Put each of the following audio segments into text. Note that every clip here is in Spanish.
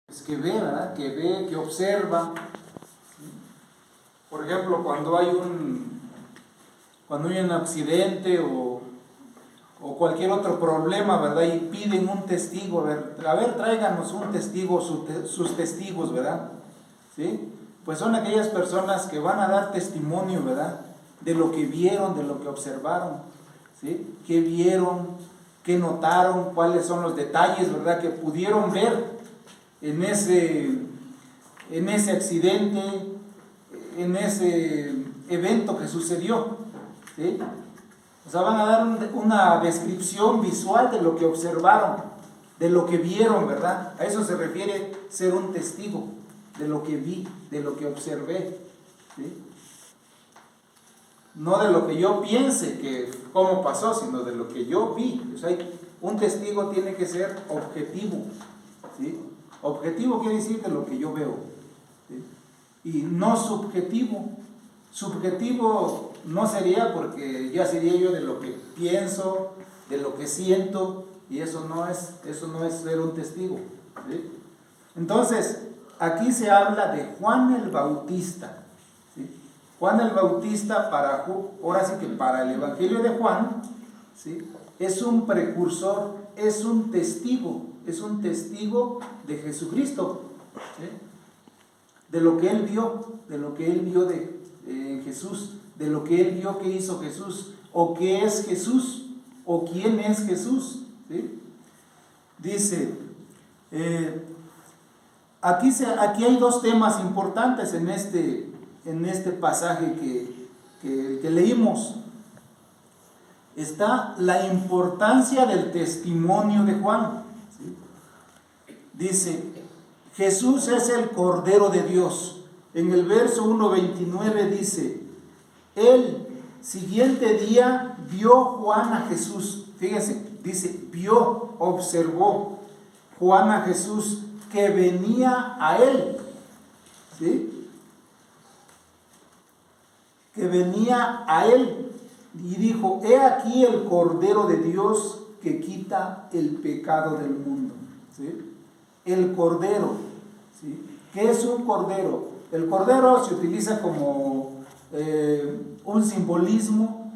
Es que ve, ¿verdad? Que observa. Por ejemplo, cuando hay un accidente o cualquier otro problema, ¿verdad? Y piden un testigo, a ver, tráiganos un testigo, sus testigos, ¿verdad? ¿Sí? Pues son aquellas personas que van a dar testimonio, ¿verdad? De lo que vieron, de lo que observaron, ¿sí? ¿Qué vieron? ¿Qué notaron? ¿Cuáles son los detalles, ¿verdad? Que pudieron ver en ese accidente, en ese evento que sucedió, ¿sí? O sea, van a dar una descripción visual de lo que observaron, de lo que vieron, ¿verdad? A eso se refiere ser un testigo, de lo que vi, de lo que observé, ¿sí? No de lo que yo piense que cómo pasó, sino de lo que yo vi. O sea, un testigo tiene que ser objetivo, ¿sí? Objetivo quiere decir de lo que yo veo, ¿sí? Y no subjetivo. Subjetivo no sería, porque ya sería yo de lo que pienso, de lo que siento, y eso no es ser un testigo, ¿sí? Entonces, aquí se habla de Juan el Bautista, ¿sí? Juan el Bautista, ahora sí que para el Evangelio de Juan, ¿sí? Es un precursor, es un testigo de Jesucristo, ¿sí? De lo que él vio, de Jesús, de lo que él vio que hizo Jesús, o qué es Jesús, o quién es Jesús, ¿sí? Dice, aquí hay dos temas importantes en este pasaje que leímos. Está la importancia del testimonio de Juan, ¿sí? Dice, Jesús es el Cordero de Dios. En el verso 1:29 dice, el siguiente día vio Juan a Jesús. Fíjense, dice, vio, observó Juan a Jesús que venía a él, ¿sí? Que venía a él y dijo, he aquí el Cordero de Dios que quita el pecado del mundo, ¿sí? El Cordero, ¿sí? ¿Qué es un cordero? El cordero se utiliza como un simbolismo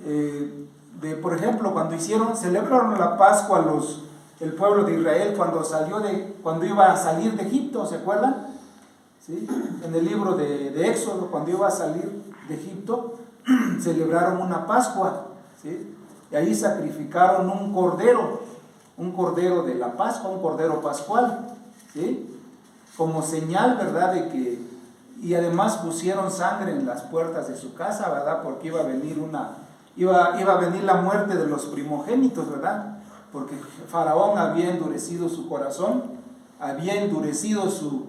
de, por ejemplo, cuando celebraron la Pascua el pueblo de Israel cuando iba a salir de Egipto, ¿se acuerdan? ¿Sí? En el libro de Éxodo, cuando iba a salir de Egipto, celebraron una Pascua, ¿sí? Y ahí sacrificaron un cordero de la Pascua, un cordero pascual, ¿sí? Como señal, ¿verdad? Y además pusieron sangre en las puertas de su casa, ¿verdad? Porque iba a venir la muerte de los primogénitos, ¿verdad? Porque Faraón había endurecido su corazón, había endurecido su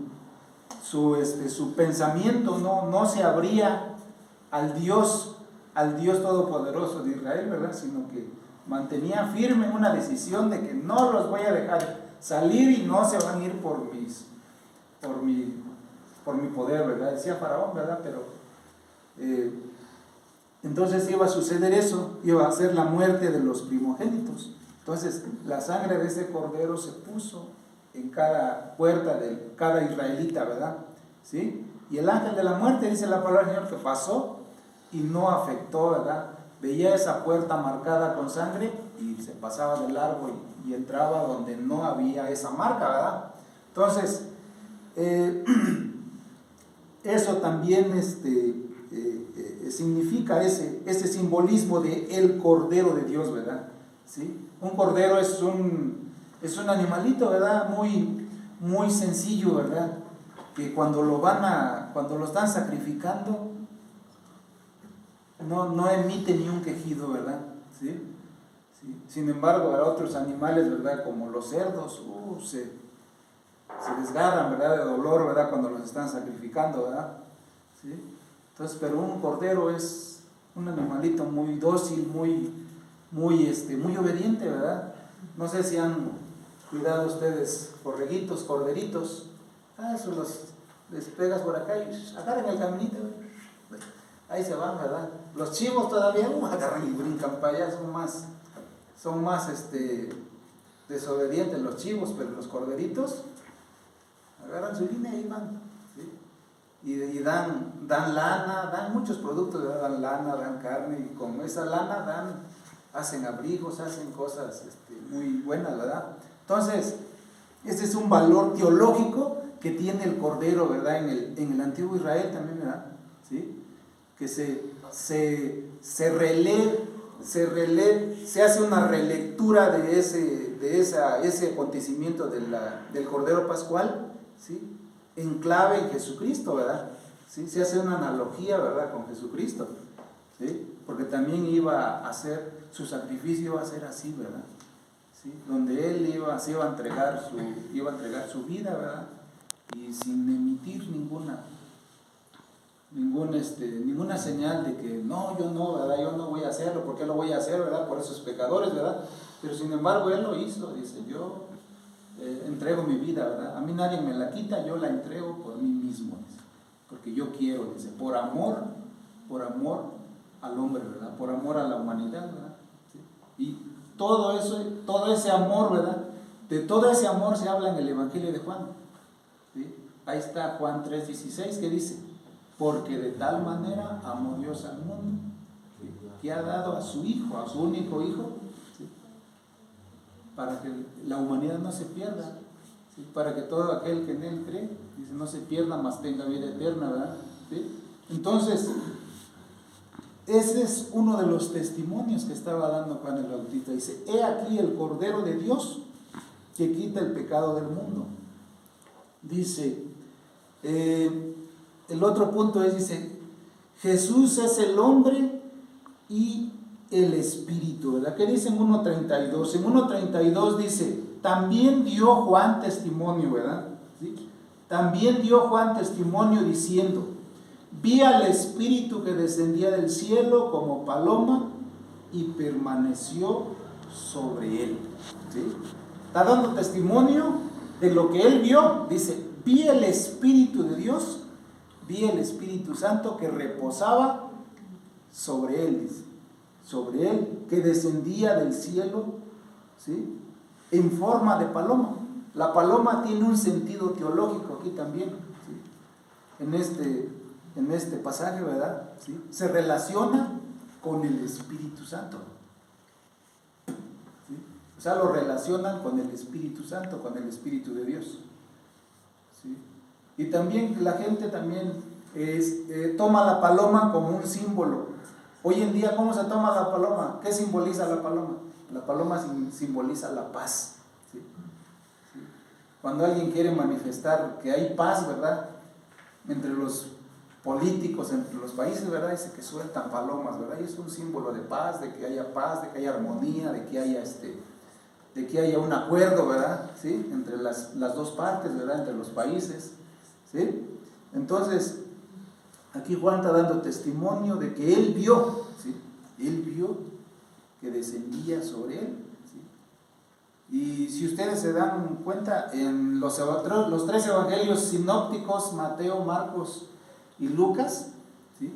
pensamiento, no se abría al Dios Todopoderoso de Israel, ¿verdad? Sino que mantenía firme una decisión de que no los voy a dejar salir y no se van a ir por mi poder, ¿verdad? Decía Faraón, ¿verdad? Pero entonces iba a suceder eso, iba a ser la muerte de los primogénitos. Entonces la sangre de ese cordero se puso en cada puerta de cada israelita, ¿verdad? ¿Sí? Y el ángel de la muerte, dice la palabra del Señor, que pasó y no afectó, ¿verdad? Veía esa puerta marcada con sangre y se pasaba de largo y entraba donde no había esa marca, ¿verdad? Entonces, eso también significa ese simbolismo de el Cordero de Dios, ¿verdad? ¿Sí? Un cordero es un animalito, ¿verdad? Muy, muy sencillo, ¿verdad? Que cuando lo están sacrificando, no emite ni un quejido, ¿verdad? ¿Sí? ¿Sí? Sin embargo, a otros animales, ¿verdad? Como los cerdos, se desgarran, ¿verdad? De dolor, ¿verdad? Cuando los están sacrificando, ¿verdad? ¿Sí? Entonces, pero un cordero es un animalito muy dócil, muy obediente, ¿verdad? No sé si han cuidado ustedes borreguitos, corderitos. Eso les pegas por acá y agarran el caminito, ahí se van, ¿verdad? Los chivos todavía agarran y brincan para allá, son más desobedientes los chivos, pero los corderitos gasolina y ahí van. ¿Sí? Y dan lana, dan muchos productos, ¿verdad? Dan lana, dan carne, y con esa lana hacen abrigos, hacen cosas muy buenas, ¿verdad? Entonces, ese es un valor teológico que tiene el Cordero, ¿verdad? En el antiguo Israel también, ¿verdad? ¿Sí? Que se hace una relectura de ese acontecimiento del Cordero Pascual, ¿sí? En clave en Jesucristo, ¿verdad? ¿Sí? Se hace una analogía, ¿verdad? Con Jesucristo, ¿sí? Porque también iba a hacer su sacrificio, iba a ser así, ¿verdad? ¿Sí? Donde él se iba a entregar su vida, ¿verdad? Y sin emitir ninguna señal de que no, yo no, ¿verdad? Yo no voy a hacerlo, ¿por qué lo voy a hacer, ¿verdad? Por esos pecadores, ¿verdad? Pero sin embargo él lo hizo, dice, yo entrego mi vida, ¿verdad? A mí nadie me la quita, yo la entrego por mí mismo, dice, porque yo quiero, dice, por amor al hombre, ¿verdad? Por amor a la humanidad, ¿verdad? ¿Sí? Y todo ese amor, ¿verdad? De todo ese amor se habla en el Evangelio de Juan, ¿sí? Ahí está Juan 3:16 que dice, porque de tal manera amó Dios al mundo, ¿sí? Que ha dado a su Hijo, a su único Hijo, ¿sí? Para que la humanidad no se pierda, ¿sí? Para que todo aquel que en él cree, dice, no se pierda, mas tenga vida eterna, ¿verdad? ¿Sí? Entonces, ese es uno de los testimonios que estaba dando Juan el Bautista. Dice, he aquí el Cordero de Dios que quita el pecado del mundo. Dice, el otro punto dice, Jesús es el hombre y el Espíritu, ¿verdad? ¿Qué dice en 1.32? En 1.32 dice, también dio Juan testimonio, ¿verdad? ¿Sí? También dio Juan testimonio diciendo, vi al Espíritu que descendía del cielo como paloma y permaneció sobre él. ¿Sí? Está dando testimonio de lo que él vio. Dice, vi el Espíritu de Dios, vi el Espíritu Santo que reposaba sobre él, dice, sobre él, que descendía del cielo, ¿sí? En forma de paloma. La paloma tiene un sentido teológico aquí también, ¿sí? En este pasaje, ¿verdad? ¿Sí? Se relaciona con el Espíritu Santo, ¿sí? O sea, lo relacionan con el Espíritu Santo, con el Espíritu de Dios, ¿sí? Y también la gente toma la paloma como un símbolo. Hoy en día, ¿cómo se toma la paloma? ¿Qué simboliza la paloma? La paloma simboliza la paz, ¿sí? ¿Sí? Cuando alguien quiere manifestar que hay paz, ¿verdad? Entre los políticos, entre los países, ¿verdad? Dice que sueltan palomas, ¿verdad? Y es un símbolo de paz, de que haya armonía, de que haya un acuerdo, ¿verdad? ¿Sí? Entre las dos partes, ¿verdad? Entre los países, ¿sí? Entonces, aquí Juan está dando testimonio de que él vio, ¿sí? Él vio que descendía sobre él, ¿sí? Y si ustedes se dan cuenta, en los tres evangelios sinópticos, Mateo, Marcos y Lucas, ¿sí?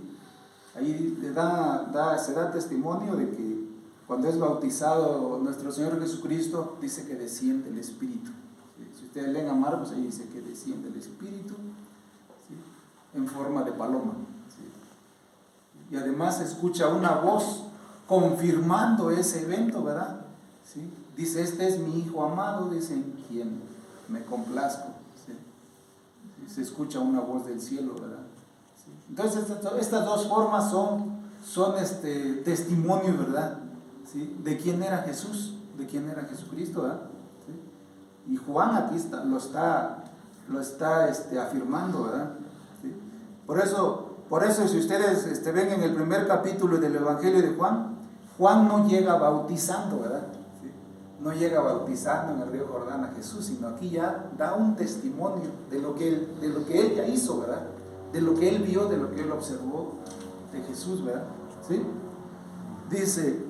Ahí se da testimonio de que cuando es bautizado nuestro Señor Jesucristo, dice que desciende el Espíritu, ¿sí? Si ustedes leen a Marcos, ahí dice que desciende el Espíritu, ¿sí? En forma de paloma, ¿sí? Y además se escucha una voz confirmando ese evento, ¿verdad? ¿Sí? Dice, este es mi Hijo amado, dice, en quien me complazco, ¿sí? ¿Sí? Se escucha una voz del cielo, ¿verdad? ¿Sí? Entonces estas dos formas son testimonios, ¿verdad? ¿Sí? De quién era Jesús, de quién era Jesucristo, ¿verdad? ¿Sí? Y Juan aquí lo está afirmando, ¿verdad? ¿Sí? Por eso si ustedes ven en el primer capítulo del Evangelio de Juan, Juan no llega bautizando, ¿verdad? ¿Sí? No llega bautizando en el río Jordán a Jesús, sino aquí ya da un testimonio de lo que él ya hizo, ¿verdad? De lo que él vio, de lo que él observó de Jesús, ¿verdad? ¿Sí? Dice,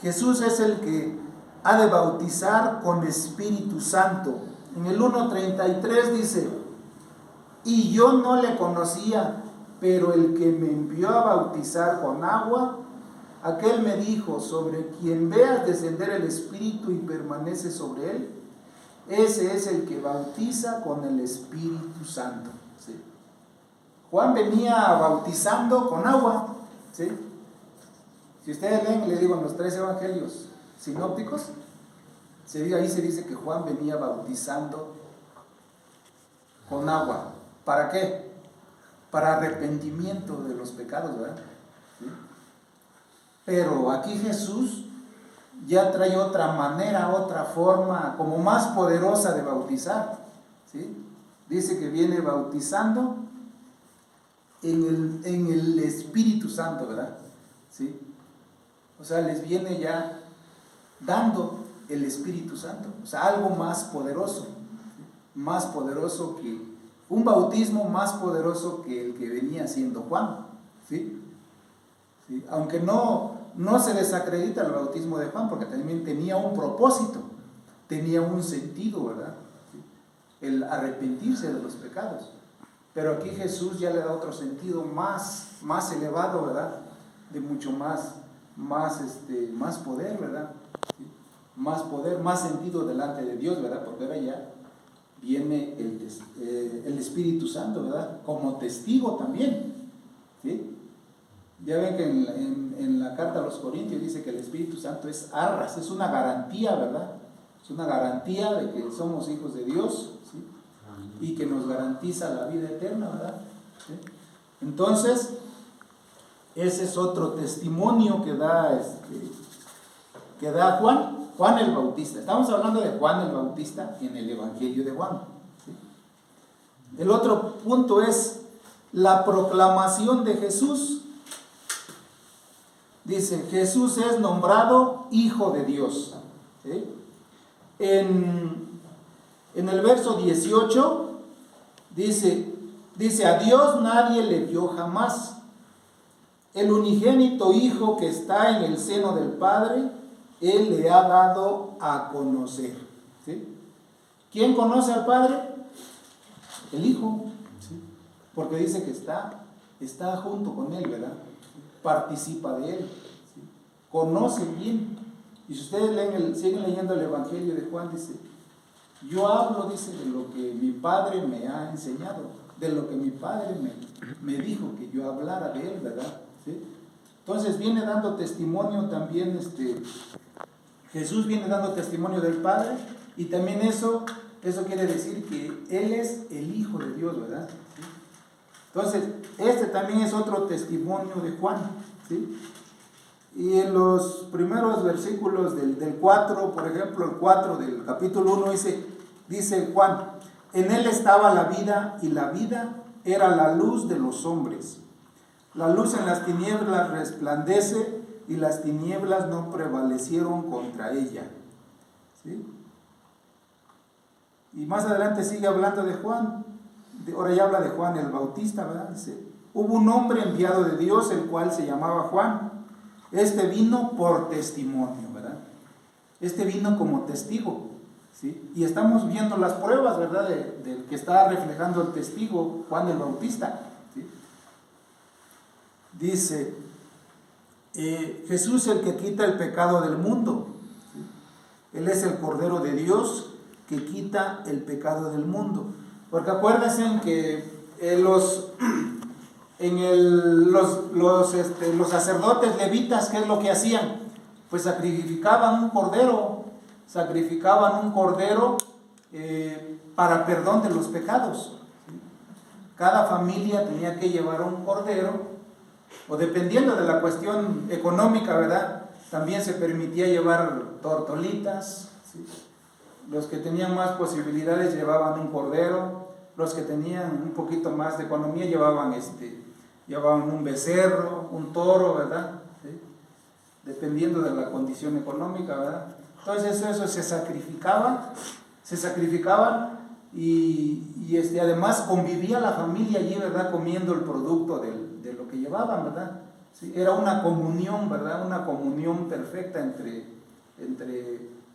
Jesús es el que ha de bautizar con Espíritu Santo. En el 1.33 dice, y yo no le conocía, pero el que me envió a bautizar con agua, aquel me dijo, sobre quien veas descender el Espíritu y permanece sobre él, ese es el que bautiza con el Espíritu Santo. ¿Sí? Juan venía bautizando con agua. ¿Sí? Si ustedes leen, les digo, en los 3 evangelios sinópticos, ahí se dice que Juan venía bautizando con agua. ¿Para qué? Para arrepentimiento de los pecados, ¿verdad? ¿Sí? Pero aquí Jesús ya trae otra manera, otra forma, como más poderosa de bautizar. ¿Sí? Dice que viene bautizando en el Espíritu Santo, ¿verdad? ¿Sí? O sea, les viene ya dando el Espíritu Santo, o sea, algo más poderoso que un bautismo más poderoso que el que venía haciendo Juan. ¿Sí? ¿Sí? Aunque no se desacredita el bautismo de Juan, porque también tenía un propósito, tenía un sentido, ¿verdad? ¿Sí? El arrepentirse de los pecados. Pero aquí Jesús ya le da otro sentido más elevado, ¿verdad? De mucho más poder, ¿verdad? ¿Sí? Más poder, más sentido delante de Dios, ¿verdad? Porque ahora ya viene el Espíritu Santo, ¿verdad? Como testigo también. ¿Sí? Ya ven que en la carta a los Corintios dice que el Espíritu Santo es arras, es una garantía, ¿verdad? Es una garantía de que somos hijos de Dios, ¿sí? Y que nos garantiza la vida eterna, ¿verdad? ¿Sí? Entonces, ese es otro testimonio que da Juan el Bautista. Estamos hablando de Juan el Bautista en el Evangelio de Juan. ¿Sí? El otro punto es la proclamación de Jesús. Dice, Jesús es nombrado Hijo de Dios. ¿Sí? En el verso 18 dice, a Dios nadie le vio jamás. El unigénito Hijo que está en el seno del Padre, Él le ha dado a conocer. ¿Sí? ¿Quién conoce al Padre? El Hijo. ¿Sí? Porque dice que está junto con Él, ¿verdad? Participa de Él. ¿Sí? Conoce bien. Y si ustedes siguen leyendo el Evangelio de Juan, dice, yo hablo, dice, de lo que mi Padre me ha enseñado, de lo que mi Padre me dijo que yo hablara de Él, ¿verdad? ¿Sí? Entonces viene dando testimonio también, Jesús viene dando testimonio del Padre, y también eso quiere decir que Él es el Hijo de Dios, ¿verdad? ¿Sí? Entonces, también es otro testimonio de Juan, ¿sí? Y en los primeros versículos del 4, por ejemplo, el 4 del capítulo 1 dice Juan, en Él estaba la vida, y la vida era la luz de los hombres. La luz en las tinieblas resplandece, y las tinieblas no prevalecieron contra ella. ¿Sí? Y más adelante sigue hablando de Juan. Ahora ya habla de Juan el Bautista, ¿verdad? Dice, hubo un hombre enviado de Dios, el cual se llamaba Juan. Este vino por testimonio, ¿verdad? Este vino como testigo, ¿sí? Y estamos viendo las pruebas, ¿verdad? De que está reflejando el testigo, Juan el Bautista, ¿sí? Dice, Jesús el que quita el pecado del mundo, ¿sí? Él es el Cordero de Dios que quita el pecado del mundo. Porque acuérdense que los sacerdotes levitas, ¿qué es lo que hacían? Pues sacrificaban un cordero para perdón de los pecados. Cada familia tenía que llevar un cordero, o dependiendo de la cuestión económica, ¿verdad? También se permitía llevar tortolitas, ¿sí? Los que tenían más posibilidades llevaban un cordero, los que tenían un poquito más de economía llevaban un becerro, un toro, ¿verdad? ¿Sí? Dependiendo de la condición económica, ¿verdad? Entonces eso se sacrificaban y además convivía la familia allí, ¿verdad? Comiendo el producto de lo que llevaban, ¿verdad? ¿Sí? Era una comunión, ¿verdad? Una comunión perfecta entre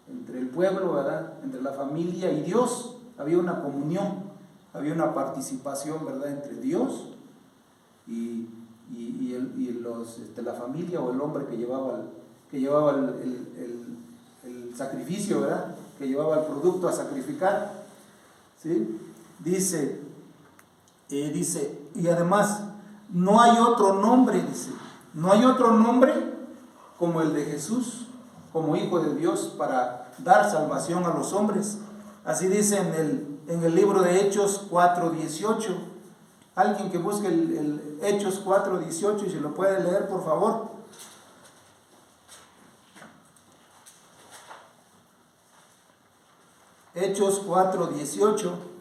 el pueblo, ¿verdad? Entre la familia y Dios. Había una comunión, había una participación, ¿verdad? Entre Dios y la familia o el hombre que llevaba el sacrificio, ¿verdad? que llevaba el producto a sacrificar, ¿sí? Dice, y además, no hay otro nombre, dice, no hay otro nombre como el de Jesús, como Hijo de Dios, para dar salvación a los hombres. Así dice en el libro de Hechos 4:18. Alguien que busque el Hechos 4:18 y si lo puede leer, por favor. Hechos 4:18.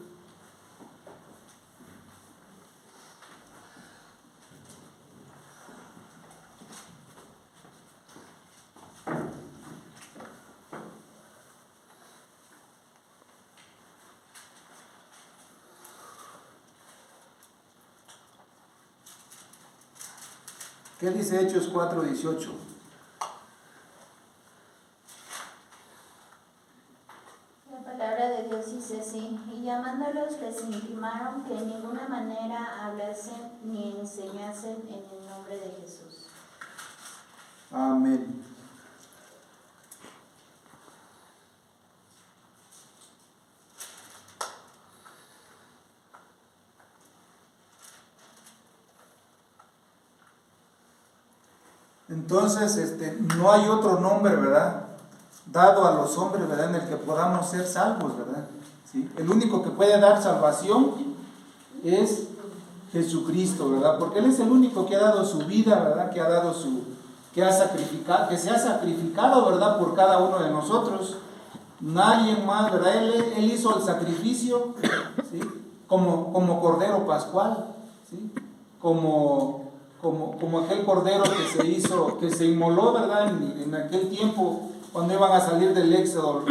¿Qué dice Hechos 4:18? La palabra de Dios dice así: y llamándolos les intimaron que en ninguna manera hablasen ni enseñasen en el nombre de Jesús. Amén. Entonces, no hay otro nombre, ¿verdad?, dado a los hombres, ¿verdad?, en el que podamos ser salvos, ¿verdad? ¿Sí? El único que puede dar salvación es Jesucristo, ¿verdad? Porque Él es el único que ha dado su vida, ¿verdad?, que se ha sacrificado, ¿verdad?, por cada uno de nosotros. Nadie más, ¿verdad? Él hizo el sacrificio, ¿sí?, como Cordero Pascual, ¿sí?, como aquel cordero que se inmoló, ¿verdad?, en aquel tiempo cuando iban a salir del Éxodo,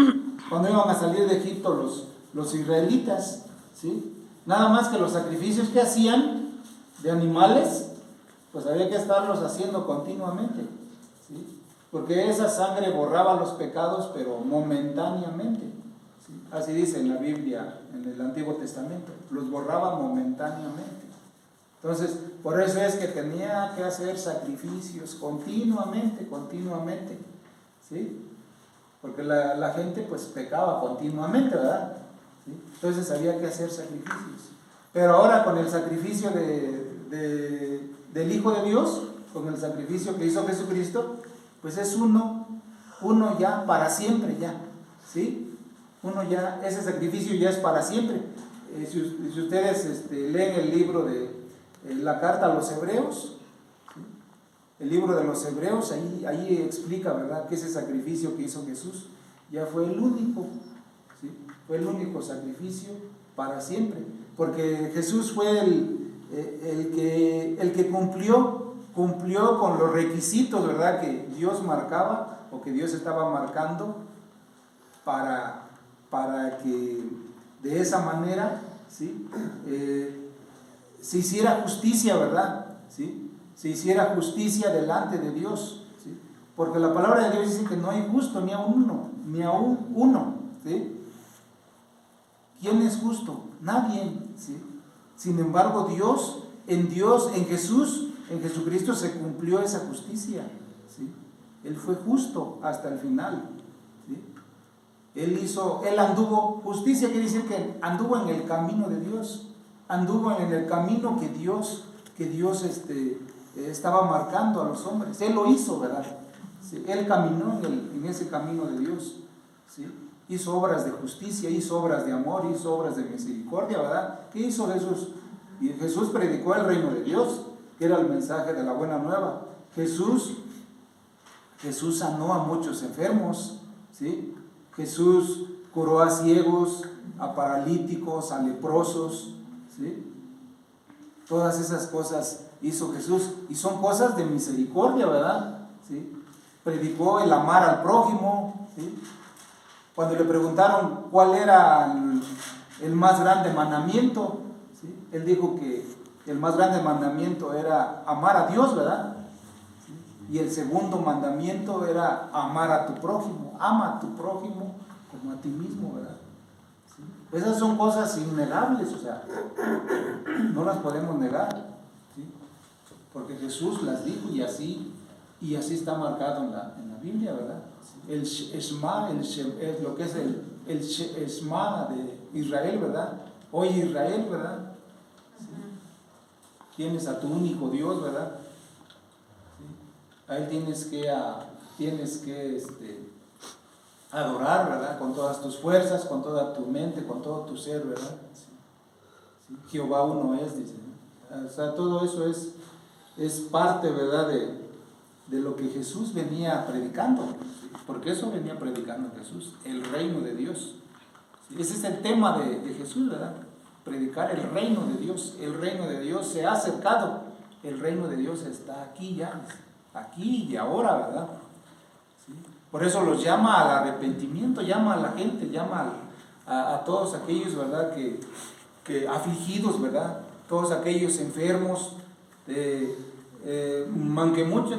cuando iban a salir de Egipto los israelitas, ¿sí? Nada más que los sacrificios que hacían de animales, pues había que estarlos haciendo continuamente, ¿sí? Porque esa sangre borraba los pecados, pero momentáneamente, ¿sí? Así dice en la Biblia, en el Antiguo Testamento, los borraba momentáneamente. Entonces, por eso es que tenía que hacer sacrificios continuamente, ¿sí? Porque la gente pues pecaba continuamente, ¿verdad? ¿Sí? Entonces había que hacer sacrificios. Pero ahora con el sacrificio del Hijo de Dios, con el sacrificio que hizo Jesucristo, pues es uno ya, para siempre ya, ¿sí? Uno ya, ese sacrificio ya es para siempre. Si ustedes leen el libro de la carta a los Hebreos, ¿sí?, el libro de los Hebreos, ahí explica, ¿verdad?, que ese sacrificio que hizo Jesús ya fue el único, ¿sí?, fue el único sacrificio para siempre, porque Jesús fue el que cumplió con los requisitos, ¿verdad?, que Dios marcaba o que Dios estaba marcando para que de esa manera, ¿sí?, se hiciera justicia, ¿verdad? ¿Sí? Se hiciera justicia delante de Dios, ¿sí? Porque la palabra de Dios dice que no hay justo ni aún uno, ¿sí? ¿Quién es justo? Nadie, ¿sí? Sin embargo, en Jesús, en Jesucristo se cumplió esa justicia, ¿sí? Él fue justo hasta el final, ¿sí? Él anduvo, justicia quiere decir que anduvo en el camino de Dios, anduvo en el camino que Dios estaba marcando a los hombres. Él lo hizo, ¿verdad? ¿Sí? Él caminó en ese camino de Dios, ¿sí? Hizo obras de justicia, hizo obras de amor, hizo obras de misericordia, ¿verdad? ¿Qué hizo Jesús? Y Jesús predicó el reino de Dios, que era el mensaje de la buena nueva. Jesús sanó a muchos enfermos, ¿sí? Jesús curó a ciegos, a paralíticos, a leprosos, ¿sí? Todas esas cosas hizo Jesús y son cosas de misericordia, ¿verdad? ¿Sí? Predicó el amar al prójimo, ¿sí? Cuando le preguntaron cuál era el más grande mandamiento, ¿sí?, él dijo que el más grande mandamiento era amar a Dios, ¿verdad? ¿Sí? Y el segundo mandamiento era amar a tu prójimo. Ama a tu prójimo como a ti mismo, ¿verdad? ¿Sí? Esas son cosas innegables, o sea, no las podemos negar, ¿sí? Porque Jesús las dijo y así está marcado en la Biblia, ¿verdad? El Shema, es lo que es el Shema de Israel, ¿verdad? Oye Israel, ¿verdad? ¿Sí? Tienes a tu único Dios, ¿verdad? ¿Sí? A Él tienes que adorar, ¿verdad? Con todas tus fuerzas, con toda tu mente, con todo tu ser, ¿verdad? ¿Sí? ¿Sí? Jehová uno es, dice, ¿no? O sea, todo eso es parte, ¿verdad? De lo que Jesús venía predicando, ¿sí? Porque eso venía predicando Jesús, el reino de Dios. ¿Sí? Ese es el tema de Jesús, ¿verdad? Predicar el reino de Dios. El reino de Dios se ha acercado, el reino de Dios está aquí ya, aquí y ahora, ¿verdad? ¿Sí? Por eso los llama al arrepentimiento, llama a la gente, llama a todos aquellos, ¿verdad? Que afligidos, ¿verdad? Todos aquellos enfermos,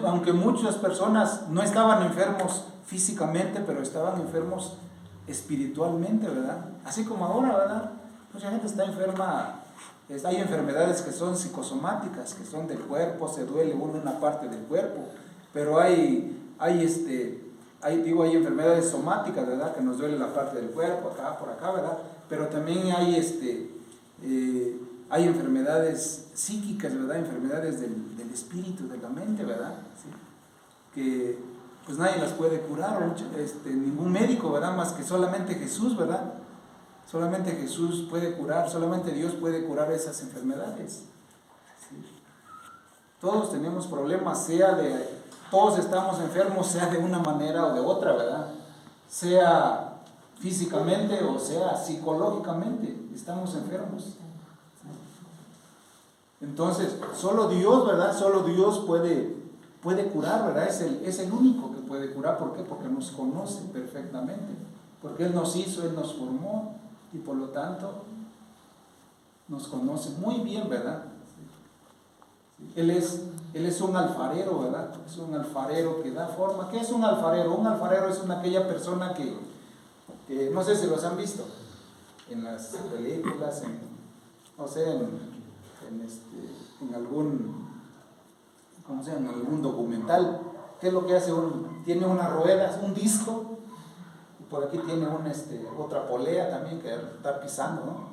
aunque muchas personas no estaban enfermos físicamente, pero estaban enfermos espiritualmente, ¿verdad? Así como ahora, ¿verdad? Mucha gente está enferma, hay enfermedades que son psicosomáticas, que son del cuerpo, se duele uno en una parte del cuerpo, pero hay enfermedades somáticas, ¿verdad? Que nos duele la parte del cuerpo, acá, por acá, ¿verdad? Pero también hay enfermedades psíquicas, ¿verdad? Enfermedades del espíritu, de la mente, ¿verdad? ¿Sí? Que pues nadie las puede curar, ningún médico, ¿verdad? Más que solamente Jesús, ¿verdad? Solamente Jesús puede curar, solamente Dios puede curar esas enfermedades. ¿Sí? Todos tenemos problemas, todos estamos enfermos, sea de una manera o de otra, ¿verdad? Sea físicamente o sea psicológicamente, estamos enfermos. Entonces, solo Dios, ¿verdad? Solo Dios puede curar, ¿verdad? Es el único que puede curar. ¿Por qué? Porque nos conoce perfectamente. Porque Él nos hizo, Él nos formó y por lo tanto nos conoce muy bien, ¿verdad? Él es un alfarero, ¿verdad? Es un alfarero que da forma. ¿Qué es un alfarero? Un alfarero es aquella persona que no sé si los han visto en las películas, en algún documental. ¿Qué es lo que hace? Tiene unas ruedas, un disco, y por aquí tiene otra polea también que está pisando, ¿no?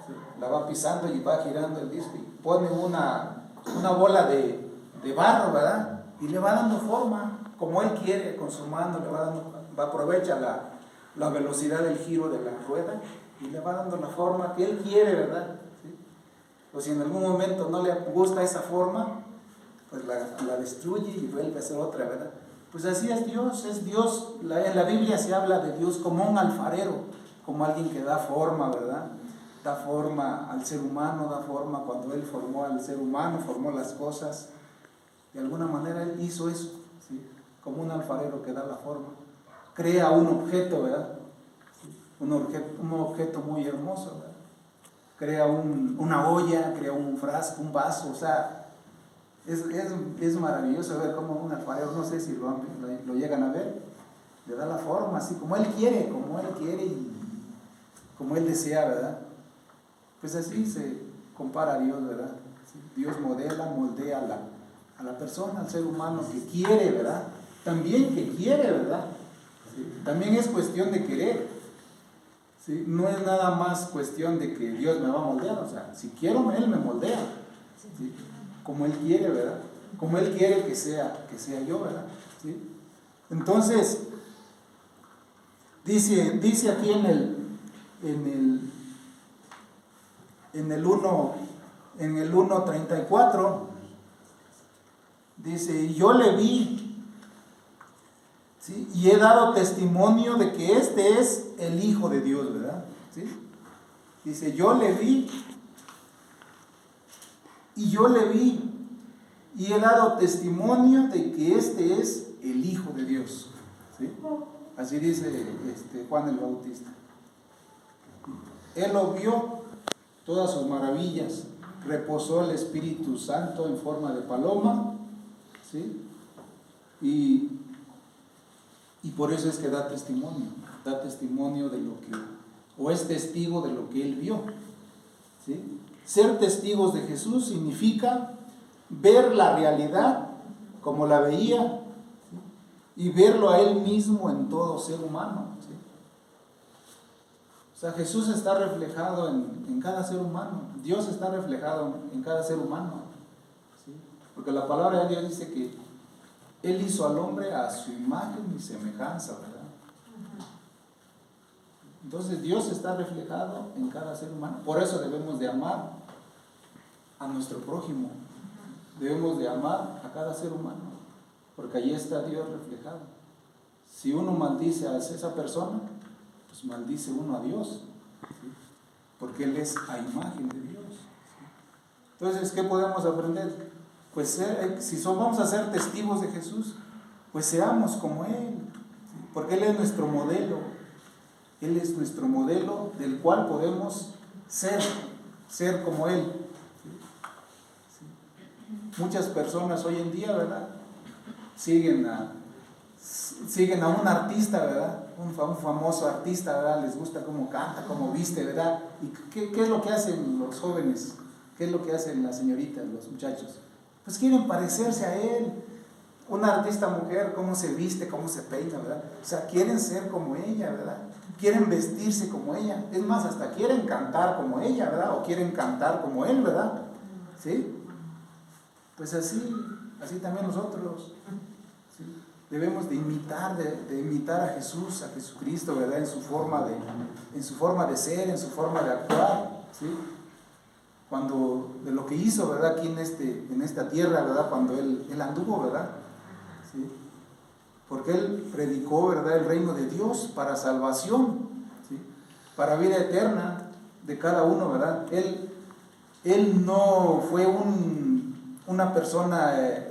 Sí, la va pisando y va girando el disco y pone una bola de barro, ¿verdad? Y le va dando forma, como él quiere, con su mano aprovecha la velocidad del giro de la rueda y le va dando la forma que él quiere, ¿verdad? ¿Sí? O si en algún momento no le gusta esa forma, pues la destruye y vuelve a hacer otra, ¿verdad? Pues así es Dios. En la Biblia se habla de Dios como un alfarero, como alguien que da forma, ¿verdad? Da forma al ser humano, da forma cuando Él formó al ser humano, formó las cosas. De alguna manera Él hizo eso, ¿sí? Como un alfarero que da la forma. Crea un objeto, ¿verdad? Un objeto muy hermoso, ¿verdad? Crea una olla, crea un frasco, un vaso, o sea, es maravilloso ver cómo un alfarero, no sé si lo llegan a ver, le da la forma así como él quiere y como él desea, ¿verdad? Pues así se compara a Dios, ¿verdad? ¿Sí? Dios moldea a la persona, al ser humano que quiere, ¿verdad? También que quiere, ¿verdad? ¿Sí? También es cuestión de querer. ¿Sí? No es nada más cuestión de que Dios me va a moldear, o sea, si quiero, Él me moldea, ¿sí? Como Él quiere, ¿verdad? Como Él quiere que sea yo, ¿verdad? ¿Sí? Entonces, dice aquí en el 1:34, dice, y yo le vi, ¿sí? Y he dado testimonio de que este es el Hijo de Dios, ¿verdad? ¿Sí? Dice, yo le vi y he dado testimonio de que este es el Hijo de Dios, ¿sí? Así dice Juan el Bautista. Él lo vio, todas sus maravillas, reposó el Espíritu Santo en forma de paloma, ¿sí? Y por eso es que da testimonio de lo que, o es testigo de lo que él vio, ¿sí? Ser testigos de Jesús significa ver la realidad como la veía, ¿sí? Y verlo a él mismo en todo ser humano, ¿sí? sea, Jesús está reflejado en cada ser humano. Dios está reflejado en cada ser humano. ¿Sí? Porque la palabra de Dios dice que Él hizo al hombre a su imagen y semejanza, ¿verdad? Entonces Dios está reflejado en cada ser humano. Por eso debemos de amar a nuestro prójimo. Debemos de amar a cada ser humano, porque allí está Dios reflejado. Si uno maldice a esa persona, pues maldice uno a Dios, ¿sí? Porque Él es a imagen de Dios, ¿sí? Entonces, ¿qué podemos aprender? Pues si vamos a ser testigos de Jesús, pues seamos como Él, ¿sí? Porque Él es nuestro modelo. Él es nuestro modelo del cual podemos ser como Él. ¿Sí? ¿Sí? Muchas personas hoy en día, ¿verdad? Siguen a un artista, ¿verdad? Un famoso artista, ¿verdad? Les gusta cómo canta, cómo viste, ¿verdad? ¿Y qué es lo que hacen los jóvenes? ¿Qué es lo que hacen las señoritas, los muchachos? Pues quieren parecerse a él. Una artista mujer, cómo se viste, cómo se peina, ¿verdad? O sea, quieren ser como ella, ¿verdad? Quieren vestirse como ella. Es más, hasta quieren cantar como ella, ¿verdad? O quieren cantar como él, ¿verdad? ¿Sí? Pues así también nosotros, ¿sí? Debemos de imitar a Jesús, a Jesucristo, ¿verdad? En su forma de ser, en su forma de actuar, ¿sí? De lo que hizo, ¿verdad? Aquí en esta tierra, ¿verdad? Cuando él anduvo, ¿verdad? ¿Sí? Porque Él predicó, ¿verdad?, el reino de Dios para salvación, ¿sí? Para vida eterna de cada uno, ¿verdad? Él no fue una persona